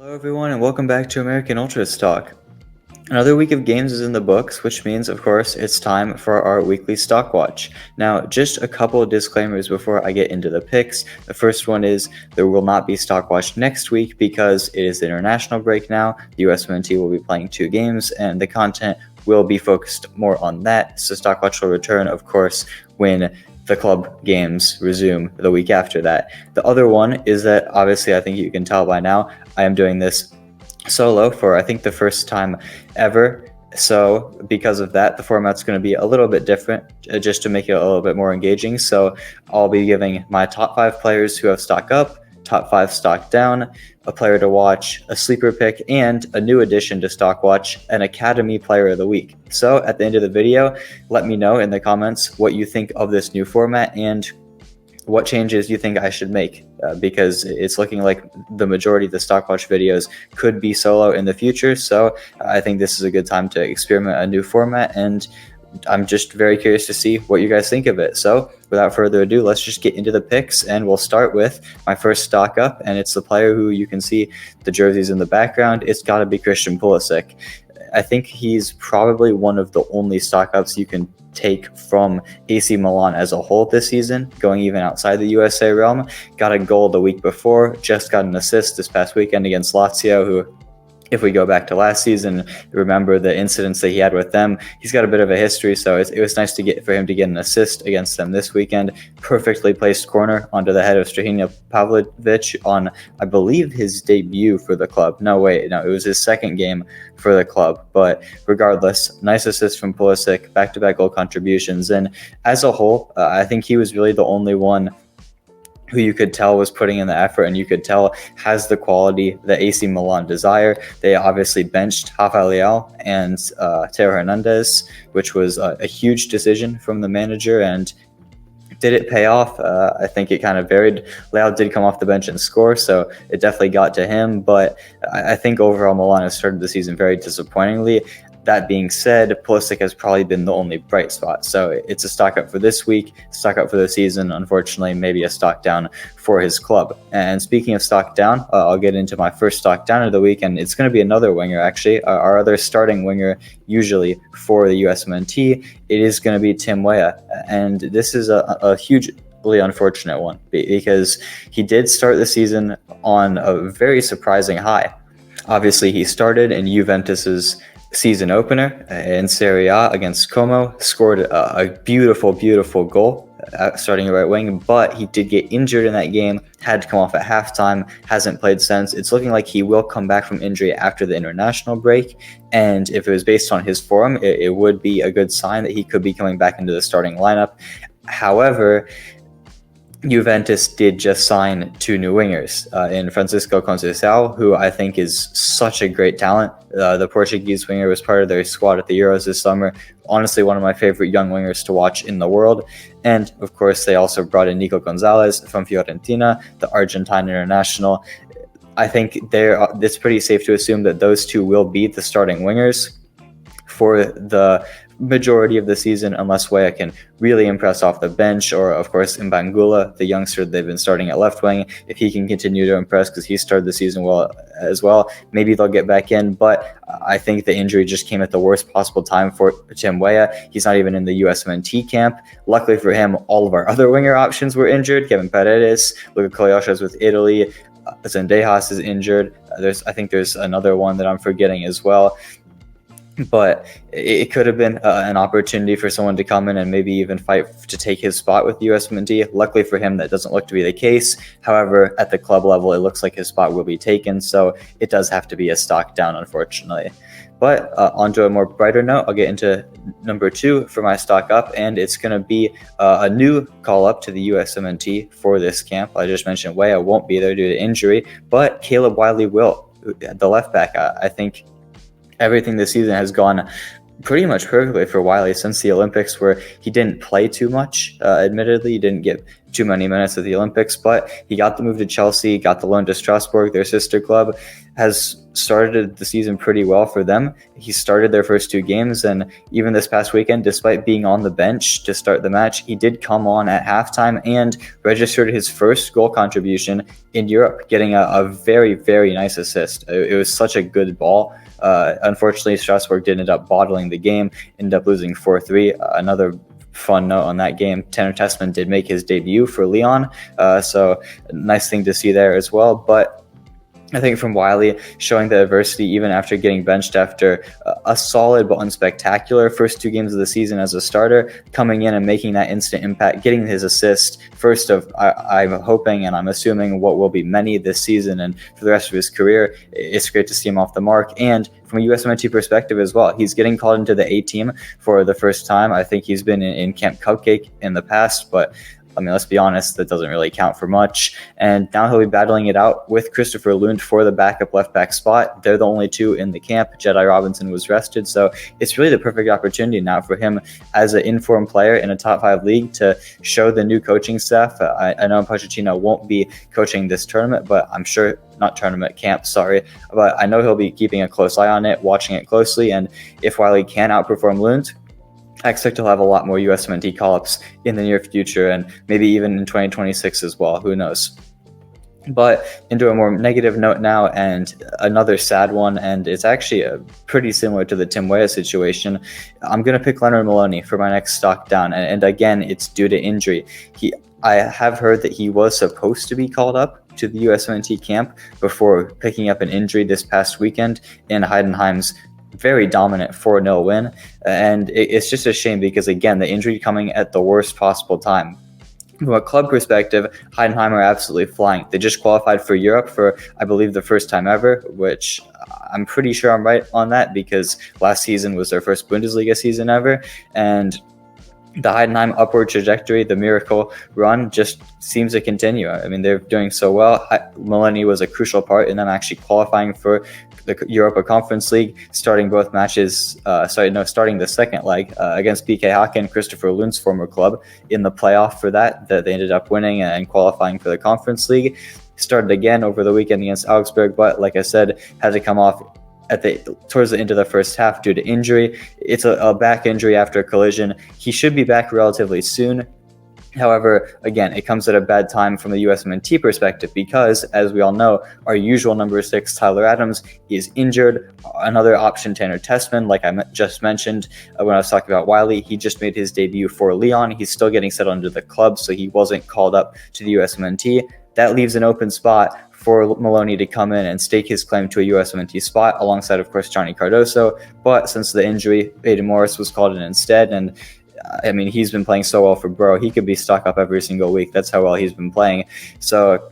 Hello, everyone, and welcome back to American Ultras Talk. Another week of games is in the books, which means, of course, it's time for our weekly stock watch. Now, just a couple of disclaimers before I get into the picks. The first one is there will not be stock watch next week because it is the international break now. The USMNT will be playing 2 games, and the content will be focused more on that. So stock watch will return, of course, when the club games resume the week after that. The other one is that, obviously, I think you can tell by now, I am doing this solo for I think the first time ever. So because of that, the format's going to be a little bit different just to make it a little bit more engaging. So I'll be giving my top 5 players who have stock up, top 5 stock down, a player to watch, a sleeper pick, and a new addition to stock watch, an academy player of the week. So at the end of the video, let me know in the comments what you think of this new format and what changes you think I should make, because it's looking like the majority of the stock watch videos could be solo in the future. So I think this is a good time to experiment a new format, and I'm just very curious to see what you guys think of it. So without further ado, let's just get into the picks, and we'll start with my first stock up, and it's the player who you can see the jerseys in the background. It's got to be Christian Pulisic. I think he's probably one of the only stock ups you can take from AC Milan as a whole this season, going even outside the USA realm. Got a goal the week before, just got an assist this past weekend against Lazio, who, if we go back to last season, remember the incidents that he had with them. He's got a bit of a history, so it was nice for him to get an assist against them this weekend. Perfectly placed corner onto the head of Strahinja Pavlovic on, I believe, his debut for the club. No, it was his second game for the club. But regardless, nice assist from Pulisic, back-to-back goal contributions. And as a whole, I think he was really the only one who you could tell was putting in the effort, and you could tell has the quality that AC Milan desire. They obviously benched Rafa Leao and Teo Hernandez, which was a huge decision from the manager. And did it pay off? I think it kind of varied. Leao did come off the bench and score, so it definitely got to him. But I think overall Milan has started the season very disappointingly. That being said, Pulisic has probably been the only bright spot. So it's a stock up for this week, stock up for the season. Unfortunately, maybe a stock down for his club. And speaking of stock down, I'll get into my first stock down of the week, and it's going to be another winger, actually. Our other starting winger, usually for the USMNT, it is going to be Tim Weah. And this is a hugely unfortunate one because he did start the season on a very surprising high. Obviously, he started in Juventus's season opener in Serie A against Como, scored a beautiful goal starting at right wing, but he did get injured in that game, had to come off at halftime, hasn't played since. It's looking like he will come back from injury after the international break, and if it was based on his form, it would be a good sign that he could be coming back into the starting lineup. However, Juventus did just sign 2 new wingers in Francisco Conceição, who I think is such a great talent. The Portuguese winger was part of their squad at the Euros this summer. Honestly, one of my favorite young wingers to watch in the world. And, of course, they also brought in Nico Gonzalez from Fiorentina, the Argentine international. I think it's pretty safe to assume that those 2 will be the starting wingers for the majority of the season, unless Weah can really impress off the bench, or of course Mbangula, the youngster they've been starting at left wing, if he can continue to impress because he started the season well as well, maybe they'll get back in. But I think the injury just came at the worst possible time for Tim Weah. He's not even in the USMNT camp. Luckily for him, all of our other winger options were injured. Kevin Paredes, Luka Kolyasha is with Italy, Zendejas is injured. I think there's another one that I'm forgetting as well. But it could have been an opportunity for someone to come in and maybe even fight to take his spot with USMNT. Luckily for him, that doesn't look to be the case. However, at the club level, it looks like his spot will be taken, so it does have to be a stock down, unfortunately. But onto a more brighter note, I'll get into number 2 for my stock up, and it's going to be a new call-up to the USMNT for this camp. I just mentioned Weah won't be there due to injury, but Caleb Wiley will, the left back. I think everything this season has gone pretty much perfectly for Wiley since the Olympics, where he didn't play too much. Admittedly, he didn't get too many minutes at the Olympics, but he got the move to Chelsea, got the loan to Strasbourg, their sister club, has started the season pretty well for them. He started their first 2 games, and even this past weekend, despite being on the bench to start the match, he did come on at halftime and registered his first goal contribution in Europe, getting a very, very nice assist. It was such a good ball. Unfortunately, Strasbourg did end up bottling the game, ended up losing 4-3. Another fun note on that game, Tanner Tessman did make his debut for Lyon, so nice thing to see there as well. But I think from Wiley, showing the adversity even after getting benched after a solid but unspectacular first 2 games of the season as a starter, coming in and making that instant impact, getting his assist, first of, I'm hoping and I'm assuming what will be many this season and for the rest of his career. It's great to see him off the mark. And from a USMNT perspective as well, he's getting called into the A team for the first time. I think he's been in Camp Cupcake in the past, but I mean, let's be honest, that doesn't really count for much. And now he'll be battling it out with Christopher Lund for the backup left back spot. They're the only 2 in the camp. Jedi Robinson was rested. So it's really the perfect opportunity now for him as an informed player in a top 5 league to show the new coaching staff. I know Pochettino won't be coaching this tournament, but I'm sure not tournament camp, sorry. But I know he'll be keeping a close eye on it, watching it closely. And if Wiley can outperform Lund, I expect to have a lot more USMNT call-ups in the near future and maybe even in 2026 as well. Who knows? But into a more negative note now, and another sad one, and it's actually pretty similar to the Tim Weah situation. I'm going to pick Leonard Maloney for my next stock down, and again, it's due to injury. I have heard that he was supposed to be called up to the USMNT camp before picking up an injury this past weekend in Heidenheim's very dominant 4-0 win. And it's just a shame because, again, the injury coming at the worst possible time. From a club perspective, Heidenheim are absolutely flying. They just qualified for Europe for, I believe, the first time ever, which I'm pretty sure I'm right on that because last season was their first Bundesliga season ever. And the Heidenheim upward trajectory, the miracle run, just seems to continue. I mean, they're doing so well. Maloney was a crucial part in them actually qualifying for the Europa Conference League, starting both matches, starting the second leg against BK Häcken, Christopher Lund's former club, in the playoff for that they ended up winning and qualifying for the Conference League. Started again over the weekend against Augsburg, but like I said, had to come off towards the end of the first half due to injury. It's a back injury after a collision. He should be back relatively soon. However, again, it comes at a bad time from the USMNT perspective because, as we all know, our usual number 6, Tyler Adams, is injured. Another option, Tanner Tessman, like I just mentioned when I was talking about Wiley, he just made his debut for Lyon. He's still getting settled into the club, so he wasn't called up to the USMNT. That leaves an open spot for Maloney to come in and stake his claim to a USMNT spot alongside, of course, Johnny Cardoso. But since the injury, Aiden Morris was called in instead, and I mean, he's been playing so well for Borough. He could be stuck up every single week. That's how well he's been playing. So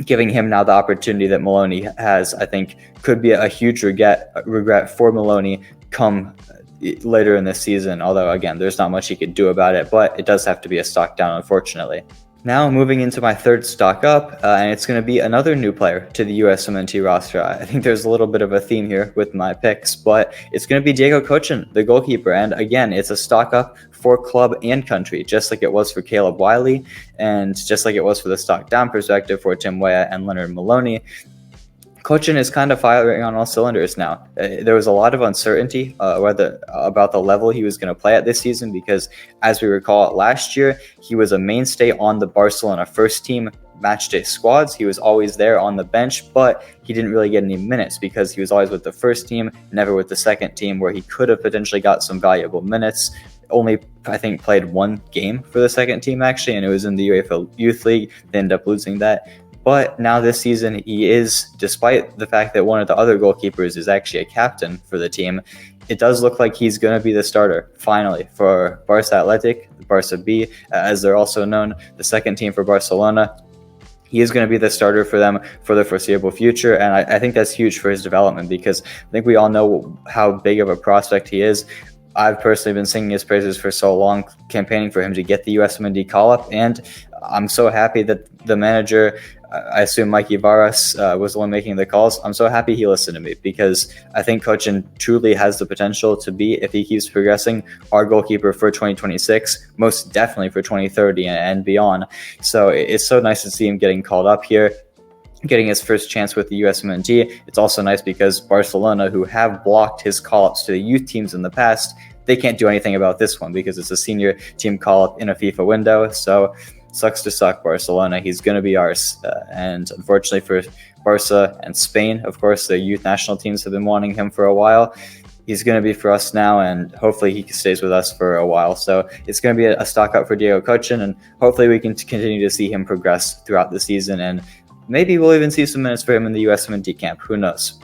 giving him now the opportunity that Maloney has, I think, could be a huge regret for Maloney come later in this season. Although, again, there's not much he could do about it, but it does have to be a stock down, unfortunately. Now moving into my third stock up, and it's going to be another new player to the USMNT roster. I think there's a little bit of a theme here with my picks, but it's going to be Diego Cochin, the goalkeeper. And again, it's a stock up for club and country, just like it was for Caleb Wiley, and just like it was for the stock down perspective for Tim Weah and Leonard Maloney. Cochin is kind of firing on all cylinders now. There was a lot of uncertainty about the level he was going to play at this season because, as we recall, last year he was a mainstay on the Barcelona first team matchday squads. He was always there on the bench, but he didn't really get any minutes because he was always with the first team, never with the second team, where he could have potentially got some valuable minutes. Only, I think, played 1 game for the second team, actually, and it was in the UEFA Youth League. They ended up losing that. But now this season, he is, despite the fact that one of the other goalkeepers is actually a captain for the team, it does look like he's going to be the starter, finally, for Barca Athletic, Barca B, as they're also known, the second team for Barcelona. He is going to be the starter for them for the foreseeable future, and I think that's huge for his development because I think we all know how big of a prospect he is. I've personally been singing his praises for so long, campaigning for him to get the USMNT call-up, and I'm so happy that the manager I assume Mikey Varas was the one making the calls. I'm so happy he listened to me, because I think Cochin truly has the potential to be, if he keeps progressing, our goalkeeper for 2026, most definitely for 2030 and beyond. So it's so nice to see him getting called up here, getting his first chance with the USMNT. It's also nice because Barcelona, who have blocked his call-ups to the youth teams in the past, they can't do anything about this one because it's a senior team call-up in a FIFA window. So sucks to suck, Barcelona. He's going to be ours. And unfortunately for Barca and Spain, of course, the youth national teams have been wanting him for a while. He's going to be for us now, and hopefully he stays with us for a while. So it's going to be a stock up for Diego Cochin, and hopefully we can continue to see him progress throughout the season, and maybe we'll even see some minutes for him in the USMNT camp. Who knows?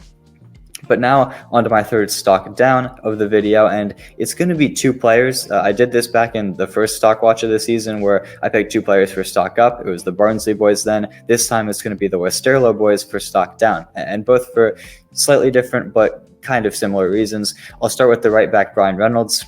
But now onto my third stock down of the video, and it's going to be two players. I did this back in the first stock watch of the season where I picked two players for stock up. It was the Barnsley boys then. This time it's going to be the Westerlo boys for stock down, and both for slightly different but kind of similar reasons. I'll start with the right back, Brian Reynolds.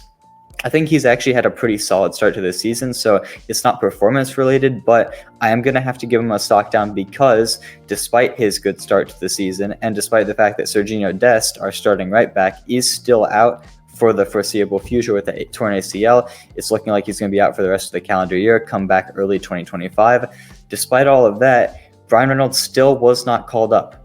I think he's actually had a pretty solid start to the season, so it's not performance related, but I am going to have to give him a stock down because despite his good start to the season, and despite the fact that Serginho Dest, our starting right back, is still out for the foreseeable future with a torn ACL, it's looking like he's going to be out for the rest of the calendar year, come back early 2025. Despite all of that, Brian Reynolds still was not called up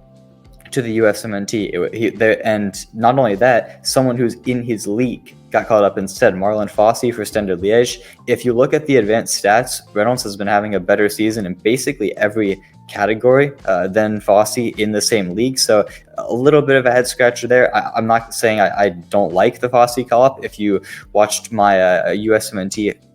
to the USMNT. And not only that, someone who's in his league got called up instead, Marlon Fossey for Standard Liège. If you look at the advanced stats, Reynolds has been having a better season in basically every category than Fossey in the same league. So a little bit of a head scratcher there. I'm not saying I don't like the Fossey call-up. If you watched my USMNT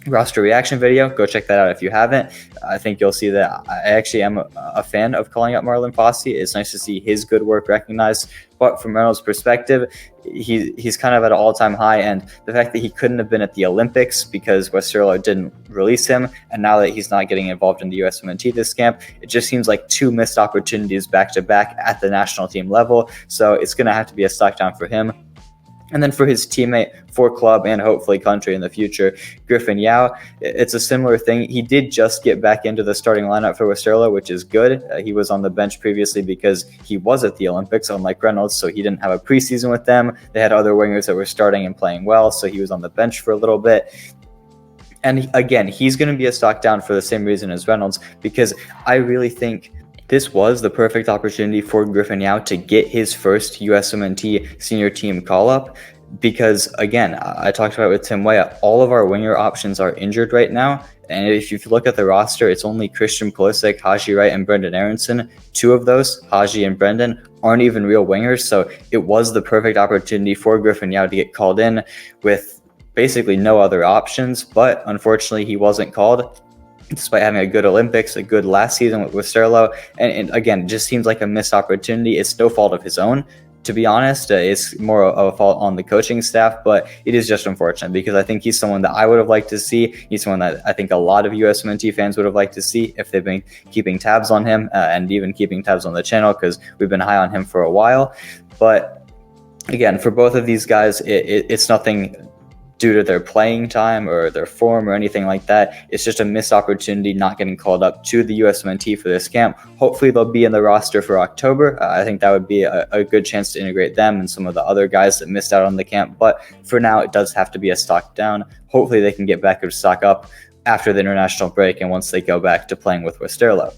roster reaction video, go check that out if you haven't. I think you'll see that I actually am a fan of calling up Marlon Fossey. It's nice to see his good work recognized, but from Reynolds' perspective, he's kind of at an all-time high, and the fact that he couldn't have been at the Olympics because Westerlo didn't release him, and now that he's not getting involved in the USMNT this camp, it just seems like two missed opportunities back-to-back at the national team level, so it's going to have to be a stock down for him. And then for his teammate, for club and hopefully country in the future, Griffin Weah, it's a similar thing. He did just get back into the starting lineup for Westerlo, which is good. He was on the bench previously because he was at the Olympics, unlike Reynolds, so he didn't have a preseason with them. They had other wingers that were starting and playing well, so he was on the bench for a little bit. And again, he's going to be a stock down for the same reason as Reynolds, because I really think this was the perfect opportunity for Griffin Weah to get his first USMNT senior team call-up because, again, I talked about it with Tim Weah, all of our winger options are injured right now, and if you look at the roster, it's only Christian Pulisic, Haji Wright, and Brendan Aronson. Two of those, Haji and Brendan, aren't even real wingers, so it was the perfect opportunity for Griffin Weah to get called in with basically no other options, but unfortunately he wasn't called, despite having a good Olympics, a good last season with Westerlo. And again, it just seems like a missed opportunity. It's no fault of his own, to be honest. It's more of a fault on the coaching staff, but it is just unfortunate because I think he's someone that I would have liked to see. He's someone that I think a lot of USMNT fans would have liked to see if they've been keeping tabs on him and even keeping tabs on the channel because we've been high on him for a while. But again, for both of these guys, it's nothing due to their playing time or their form or anything like that. It's just a missed opportunity not getting called up to the USMNT for this camp. Hopefully they'll be in the roster for October. I think that would be a good chance to integrate them and some of the other guys that missed out on the camp. But for now, it does have to be a stock down. Hopefully they can get back to stock up after the international break and once they go back to playing with Westerlo.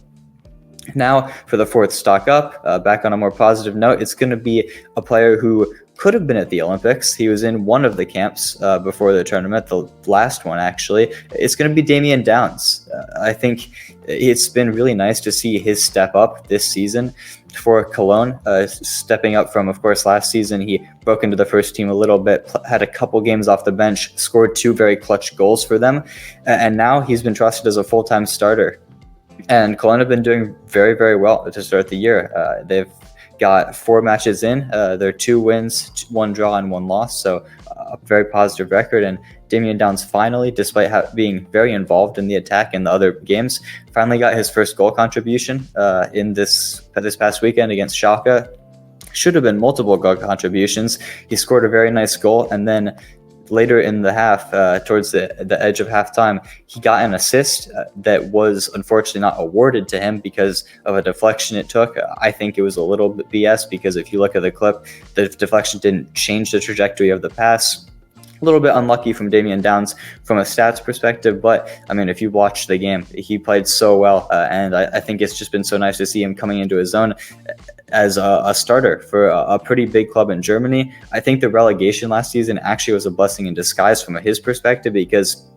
Now for the fourth stock up, back on a more positive note, it's going to be a player who could have been at the Olympics. He was in one of the camps before the tournament, the last one actually. It's going to be Damian Downs. I think it's been really nice to see his step up this season for Cologne, stepping up from, of course, last season. He broke into the first team a little bit, had a couple games off the bench, scored two very clutch goals for them, and now he's been trusted as a full-time starter. And Cologne have been doing very, very well to start the year. They've got 4 matches in. They're 2 wins, 1 draw, and 1 loss. So a very positive record. And Damian Downs finally, despite being very involved in the attack in the other games, finally got his first goal contribution in this past weekend against Schalke. Should have been multiple goal contributions. He scored a very nice goal, and then later in the half, towards the edge of halftime, he got an assist that was unfortunately not awarded to him because of a deflection it took. I think it was a little bit BS, because if you look at the clip, the deflection didn't change the trajectory of the pass. A little bit unlucky from Damian Downs from a stats perspective, but I mean, if you watch the game, he played so well, and I think it's just been so nice to see him coming into his own as a starter for a pretty big club in Germany. I think the relegation last season actually was a blessing in disguise from his perspective, because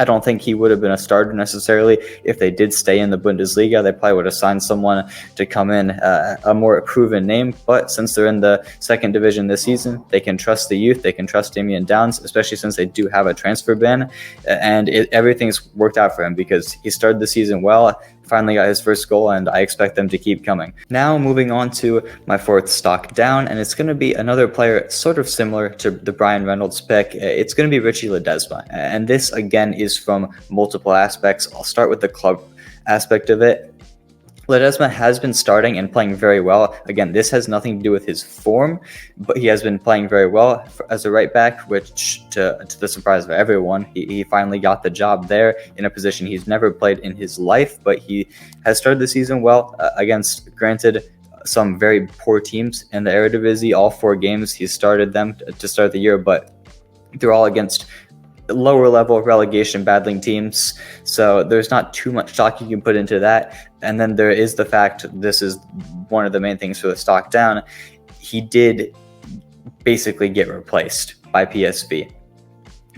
I don't think he would have been a starter necessarily if they did stay in the Bundesliga. They probably would have signed someone to come in, a more proven name. But since they're in the second division this season, they can trust the youth. They can trust Damian Downs, especially since they do have a transfer ban. And everything's worked out for him, because he started the season well, finally got his first goal, and I expect them to keep coming. Now moving on to my fourth stock down, and it's going to be another player sort of similar to the Brian Reynolds pick. It's going to be Richie Ledesma, and this again is from multiple aspects. I'll start with the club aspect of it. Ledesma has been starting and playing very well. Again, this has nothing to do with his form, but he has been playing very well as a right back, which, to the surprise of everyone, he finally got the job there in a position he's never played in his life. But he has started the season well against, granted, some very poor teams in the Eredivisie. All 4 games he started them to start the year, but they're all against lower level relegation battling teams, so there's not too much stock you can put into that. And then there is the fact, this is one of the main things for the stock down, he did basically get replaced by PSV.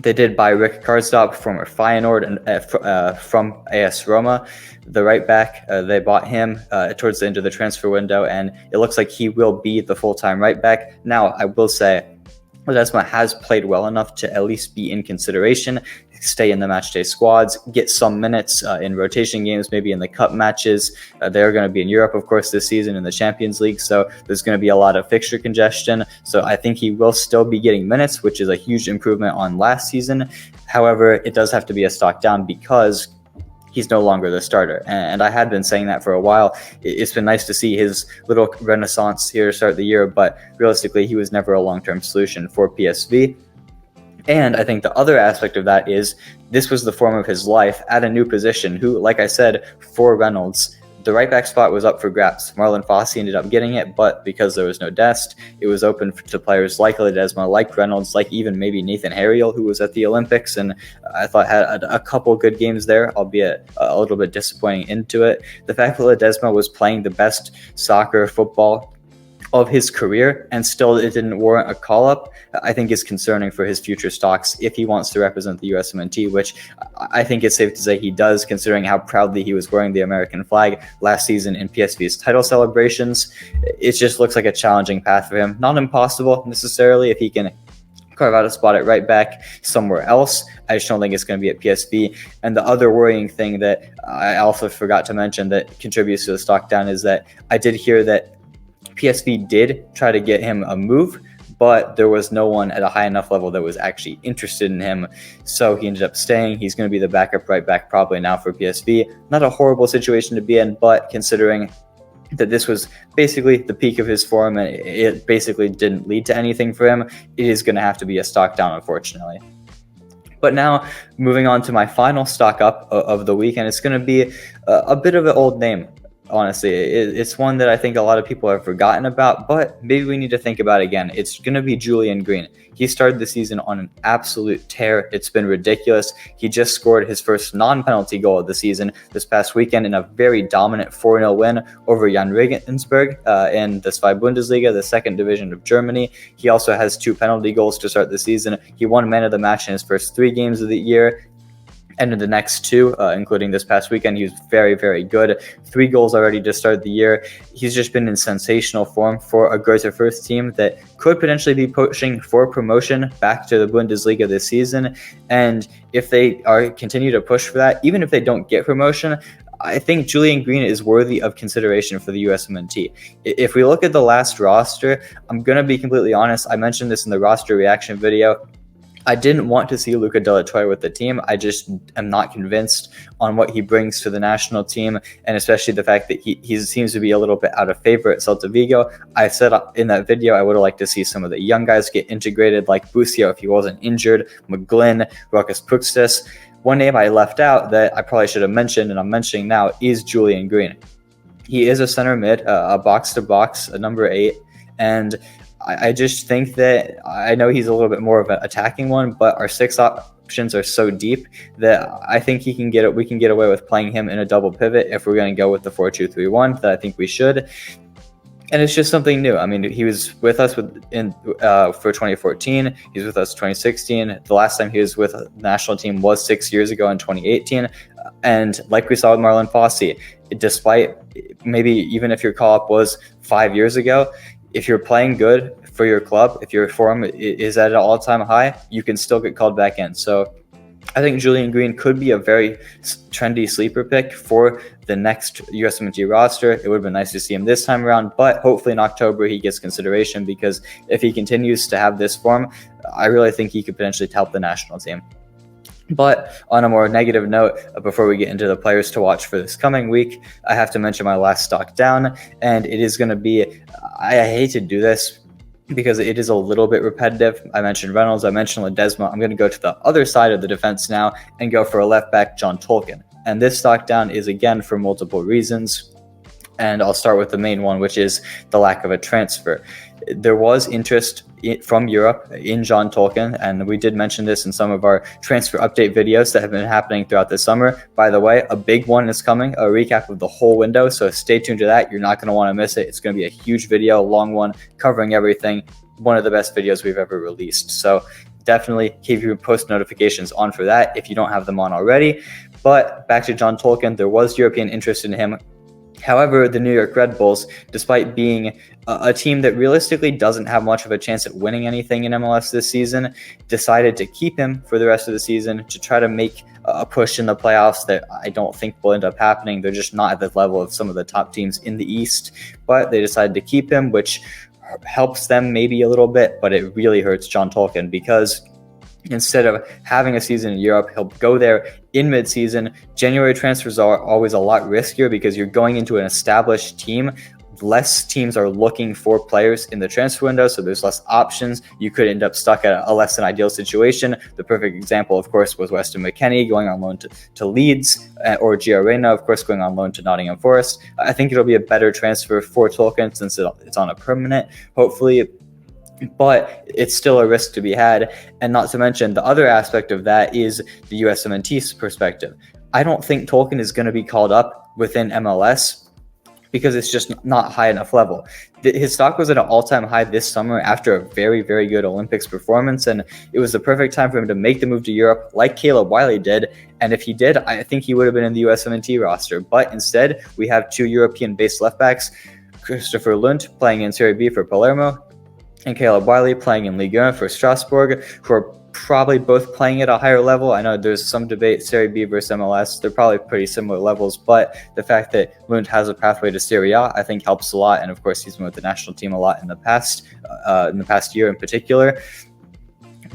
They did buy Rick Karsdorp from Feyenoord and from AS Roma, the right back. They bought him towards the end of the transfer window, and it looks like he will be the full-time right back. Now, I will say, Ledesma has played well enough to at least be in consideration, stay in the matchday squads, get some minutes in rotation games, maybe in the cup matches. They're going to be in Europe, of course, this season in the Champions League, so there's going to be a lot of fixture congestion. So I think he will still be getting minutes, which is a huge improvement on last season. However, it does have to be a stock down, because he's no longer the starter. And I had been saying that for a while. It's been nice to see his little renaissance here to start the year, but realistically, he was never a long-term solution for PSV. And I think the other aspect of that is this was the form of his life at a new position, who, like I said, for Reynolds, the right back spot was up for grabs. Marlon Fossey ended up getting it, but because there was no Dest, it was open to players like Ledesma, like Reynolds, like even maybe Nathan Harriel, who was at the Olympics, and I thought had a couple good games there, albeit a little bit disappointing into it. The fact that Ledesma was playing the best soccer, football of his career, and still it didn't warrant a call-up, I think is concerning for his future stocks if he wants to represent the USMNT, which I think it's safe to say he does, considering how proudly he was wearing the American flag last season in PSV's title celebrations. It just looks like a challenging path for him. Not impossible necessarily if he can carve out a spot at right back somewhere else. I just don't think it's going to be at PSV. And the other worrying thing that I also forgot to mention that contributes to the stock down is that I did hear that PSV did try to get him a move, but there was no one at a high enough level that was actually interested in him, so he ended up staying. He's going to be the backup right back probably now for PSV. Not a horrible situation to be in, but considering that this was basically the peak of his form and it basically didn't lead to anything for him, it is going to have to be a stock down, unfortunately. But now, moving on to my final stock up of the week, and it's going to be a bit of an old name. Honestly, it's one that I think a lot of people have forgotten about, but maybe we need to think about again. It's going to be Julian Green. He started the season on an absolute tear. It's been ridiculous. He just scored his first non-penalty goal of the season this past weekend in a very dominant 4-0 win over Jan Regensburg in the Zweite Bundesliga, the second division of Germany. He also has 2 penalty goals to start the season. He won man of the match in his first 3 games of the year. And in the next 2, including this past weekend, he was very, very good. 3 goals already to start the year. He's just been in sensational form for a Greuther Fürth team that could potentially be pushing for promotion back to the Bundesliga this season. And if they continue to push for that, even if they don't get promotion, I think Julian Green is worthy of consideration for the USMNT. If we look at the last roster, I'm going to be completely honest. I mentioned this in the roster reaction video. I didn't want to see Luca de la Torre with the team. I just am not convinced on what he brings to the national team, and especially the fact that he seems to be a little bit out of favor at Celta Vigo. I said in that video I would have liked to see some of the young guys get integrated, like Busio if he wasn't injured, McGlynn, Ruckus Puxtis. One name I left out that I probably should have mentioned, and I'm mentioning now, is Julian Green. He is a center mid, a box-to-box, a number 8, and I just think that I know he's a little bit more of an attacking one, but our 6 options are so deep that I think we can get away with playing him in a double pivot if we're going to go with the 4-2-3-1 that I think we should. And it's just something new. I mean, he was with us for 2014. He's with us 2016. The last time he was with the national team was 6 years ago in 2018. And like we saw with Marlon Fossey, despite maybe even if your call-up was 5 years ago, if you're playing good for your club, if your form is at an all-time high, you can still get called back in. So I think Julian Green could be a very trendy sleeper pick for the next USMNT roster. It would have been nice to see him this time around, but hopefully in October he gets consideration, because if he continues to have this form, I really think he could potentially help the national team. But on a more negative note, before we get into the players to watch for this coming week, I have to mention my last stock down, and it is going to be, I hate to do this because it is a little bit repetitive. I mentioned Reynolds, I mentioned Ledesma. I'm going to go to the other side of the defense now and go for a left back, John Tolkien. And this stock down is again for multiple reasons. And I'll start with the main one, which is the lack of a transfer. There was interest from Europe in John Tolkien, and we did mention this in some of our transfer update videos that have been happening throughout the summer. By the way, a big one is coming, a recap of the whole window, so stay tuned to that. You're not going to want to miss it. It's going to be a huge video, a long one, covering everything. One of the best videos we've ever released. So definitely keep your post notifications on for that if you don't have them on already. But back to John Tolkien, there was European interest in him. However, the New York Red Bulls, despite being a team that realistically doesn't have much of a chance at winning anything in MLS this season, decided to keep him for the rest of the season to try to make a push in the playoffs that I don't think will end up happening. They're just not at the level of some of the top teams in the East, but they decided to keep him, which helps them maybe a little bit, but it really hurts John Tolkien, because instead of having a season in Europe, he'll go there in midseason. January transfers are always a lot riskier because you're going into an established team. Less teams are looking for players in the transfer window, so there's less options. You could end up stuck at a less than ideal situation. The perfect example, of course, was Weston McKennie going on loan to Leeds, or Gio Reyna, of course, going on loan to Nottingham Forest. I think it'll be a better transfer for Tolkien since it's on a permanent, hopefully, but it's still a risk to be had. And not to mention, the other aspect of that is the USMNT's perspective. I don't think Tolkien is going to be called up within MLS because it's just not high enough level. His stock was at an all-time high this summer after a very, very good Olympics performance, and it was the perfect time for him to make the move to Europe like Caleb Wiley did. And if he did, I think he would have been in the USMNT roster. But instead, we have 2 European-based left backs, Christopher Lund playing in Serie B for Palermo, and Caleb Wiley playing in Ligue 1 for Strasbourg, who are probably both playing at a higher level. I know there's some debate, Serie B versus MLS. They're probably pretty similar levels, but the fact that Lund has a pathway to Serie A, I think helps a lot. And of course, he's been with the national team a lot in the past year in particular.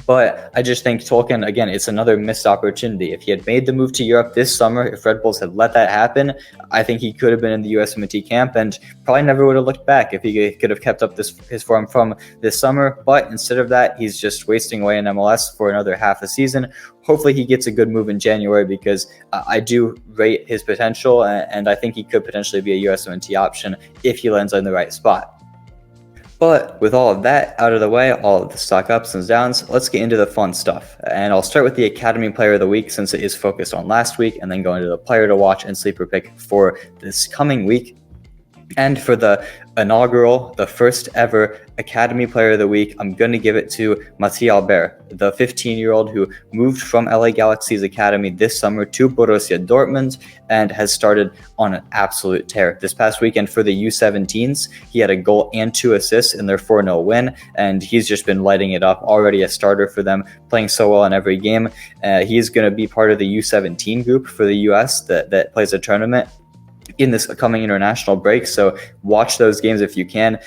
But I just think Tolkien, again, it's another missed opportunity. If he had made the move to Europe this summer, if Red Bulls had let that happen, I think he could have been in the USMNT camp and probably never would have looked back if he could have kept up his form from this summer. But instead of that, he's just wasting away in MLS for another half a season. Hopefully he gets a good move in January, because I do rate his potential, and I think he could potentially be a USMNT option if he lands on the right spot. But with all of that out of the way, all of the stock ups and downs, let's get into the fun stuff. And I'll start with the Academy Player of the Week, since it is focused on last week, and then go into the player to watch and sleeper pick for this coming week. And for the inaugural, the first ever Academy Player of the Week, I'm going to give it to Mathieu Albert, the 15-year-old who moved from LA Galaxy's academy this summer to Borussia Dortmund and has started on an absolute tear. This past weekend for the U17s, he had a goal and 2 assists in their 4-0 win, and he's just been lighting it up, already a starter for them, playing so well in every game. He's going to be part of the U17 group for the US that plays a tournament in this coming international break, so watch those games if you can.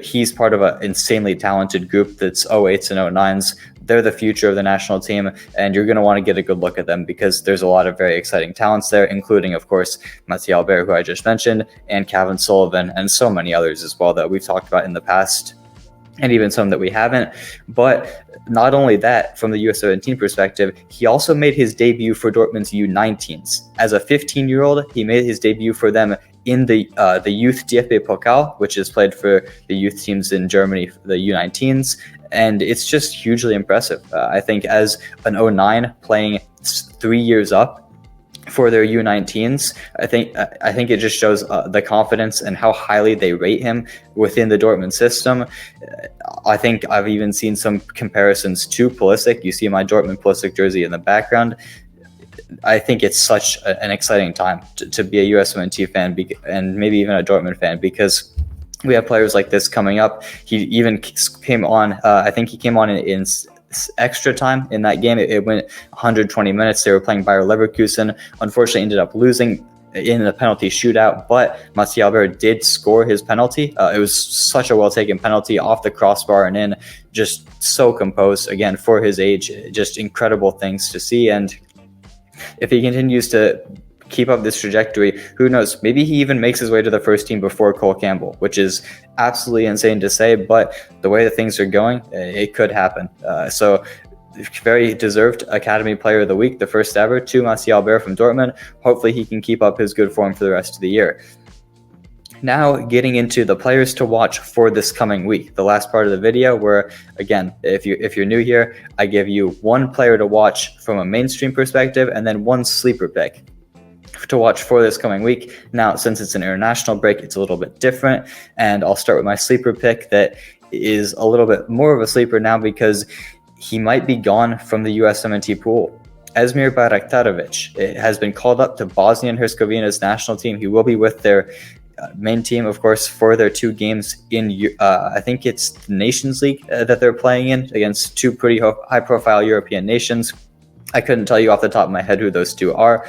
He's part of an insanely talented group that's 08s and 09s. they're the future of the national team, and you're going to want to get a good look at them because there's a lot of very exciting talents there, including, of course, Mathieu Albert, who I just mentioned, and Calvin Sullivan, and so many others as well that we've talked about in the past, and even some that we haven't. But not only that, from the USMNT perspective, he also made his debut for Dortmund's U19s. As a 15-year-old, he made his debut for them in the youth DFB Pokal, which is played for the youth teams in Germany, the U19s, and it's just hugely impressive. I think as an 09 playing 3 years up for their U19s, I think it just shows the confidence and how highly they rate him within the Dortmund system. I think I've even seen some comparisons to Pulisic. You see my Dortmund Pulisic jersey in the background. I think it's such an exciting time to be a USMNT fan and maybe even a Dortmund fan, because we have players like this coming up. He even came on, I think he came on in extra time in that game. It went 120 minutes. They were playing Bayer Leverkusen. Unfortunately, ended up losing in the penalty shootout, but Mathieu Albert did score his penalty. It was such a well-taken penalty off the crossbar and in, just so composed. Again, for his age, just incredible things to see. And if he continues to keep up this trajectory, who knows, maybe he even makes his way to the first team before Cole Campbell, which is absolutely insane to say, but the way that things are going, it could happen. So very deserved Academy Player of the Week, the first ever, to Mathieu Albert from Dortmund. Hopefully he can keep up his good form for the rest of the year. Now getting into the players to watch for this coming week, the last part of the video, where again, if you're new here, I give you one player to watch from a mainstream perspective and then one sleeper pick to watch for this coming week. Now, since it's an international break, it's a little bit different, and I'll start with my sleeper pick that is a little bit more of a sleeper now because he might be gone from the USMNT pool. Esmir Baraktarovic has been called up to Bosnia and Herzegovina's national team. He will be with their main team, of course, for their 2 games in, I think it's the Nations League that they're playing in against 2 pretty high-profile European nations. I couldn't tell you off the top of my head who those 2 are.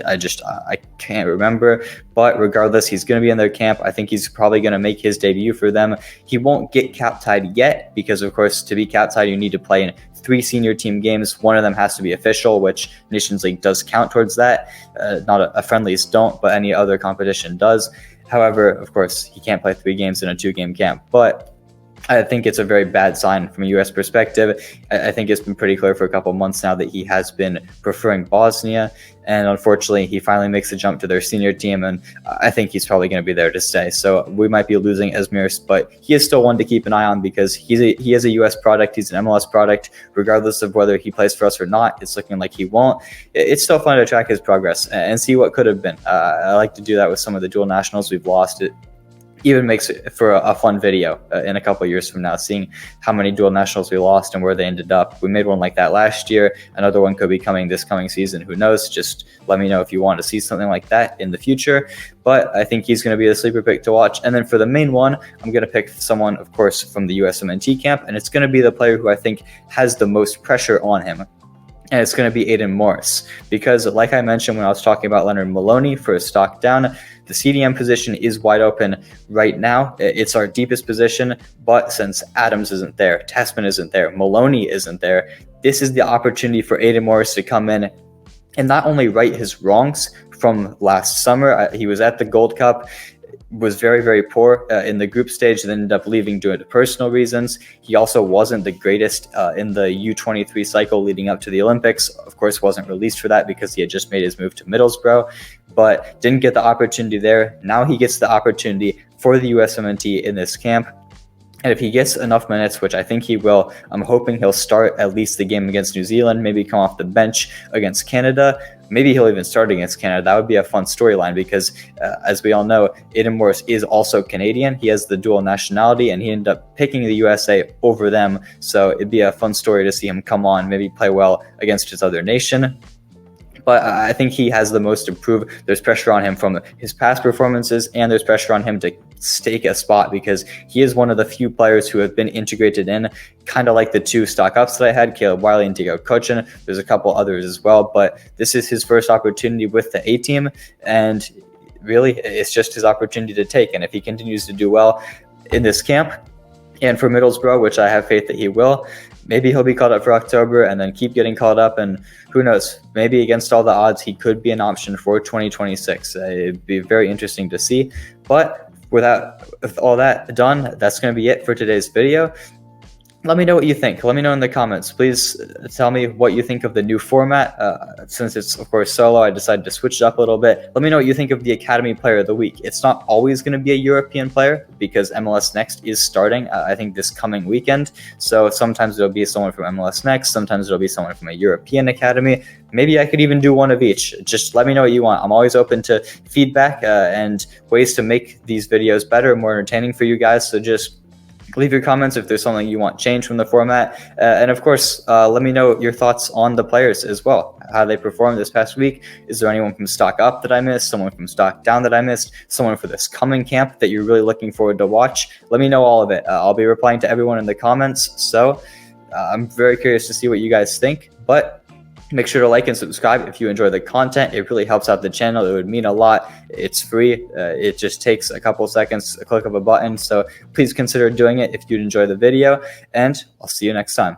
I can't remember, but regardless, he's going to be in their camp. I think he's probably going to make his debut for them. He won't get cap-tied yet because, of course, to be cap-tied, you need to play in 3 senior team games. One of them has to be official, which Nations League does count towards that. Not a friendlies don't, but any other competition does. However, of course, he can't play 3 games in a 2-game camp, but I think it's a very bad sign from a U.S. perspective. I think it's been pretty clear for a couple months now that he has been preferring Bosnia, and unfortunately, he finally makes the jump to their senior team, and I think he's probably going to be there to stay. So we might be losing Esmir, but he is still one to keep an eye on because he is a U.S. product. He's an MLS product. Regardless of whether he plays for us or not, it's looking like he won't. It's still fun to track his progress and see what could have been. I like to do that with some of the dual nationals we've lost. It even makes it for a fun video in a couple years from now, seeing how many dual nationals we lost and where they ended up. We made one like that last year. Another one could be coming this coming season. Who knows? Just let me know if you want to see something like that in the future. But I think he's going to be the sleeper pick to watch. And then for the main one, I'm going to pick someone, of course, from the USMNT camp, and it's going to be the player who I think has the most pressure on him. And it's going to be Aiden Morris, because like I mentioned when I was talking about Leonard Maloney for a stock down, the CDM position is wide open right now. It's our deepest position, but since Adams isn't there, Tessman isn't there, Maloney isn't there, this is the opportunity for Aiden Morris to come in and not only right his wrongs from last summer. He was at the Gold Cup, was very, very poor in the group stage, and ended up leaving due to personal reasons. He also wasn't the greatest in the U23 cycle leading up to the Olympics. Of course, wasn't released for that because he had just made his move to Middlesbrough, but didn't get the opportunity there. Now he gets the opportunity for the USMNT in this camp. And if he gets enough minutes, which I think he will, I'm hoping he'll start at least the game against New Zealand, maybe come off the bench against Canada. Maybe he'll even start against Canada. That would be a fun storyline because, as we all know, Aiden Morris is also Canadian. He has the dual nationality, and he ended up picking the USA over them. So it'd be a fun story to see him come on, maybe play well against his other nation. But I think he has the most to prove. There's pressure on him from his past performances, and there's pressure on him to stake a spot because he is one of the few players who have been integrated in, kind of like the 2 stock ups that I had, Caleb Wiley and Diego Cochin. There's a couple others as well, but this is his first opportunity with the A team, and really it's just his opportunity to take. And if he continues to do well in this camp, And for Middlesbrough, which I have faith that he will, maybe he'll be called up for October and then keep getting called up. And who knows, maybe against all the odds, he could be an option for 2026. It'd be very interesting to see. But with all that done, that's going to be it for today's video. Let me know what you think. Let me know in the comments. Please tell me what you think of the new format. Since it's, of course, solo, I decided to switch it up a little bit. Let me know what you think of the Academy Player of the Week. It's not always going to be a European player because MLS Next is starting, I think, this coming weekend. So sometimes it'll be someone from MLS Next. Sometimes it'll be someone from a European academy. Maybe I could even do one of each. Just let me know what you want. I'm always open to feedback and ways to make these videos better and more entertaining for you guys. So just leave your comments if there's something you want changed from the format. And of course, let me know your thoughts on the players as well, how they performed this past week. Is there anyone from stock up that I missed, someone from stock down that I missed, someone for this coming camp that you're really looking forward to watch? Let me know all of it. I'll be replying to everyone in the comments. So I'm very curious to see what you guys think. But make sure to like and subscribe if you enjoy the content. It really helps out the channel. It would mean a lot. It's free. It just takes a couple seconds, a click of a button. So please consider doing it if you'd enjoy the video. And I'll see you next time.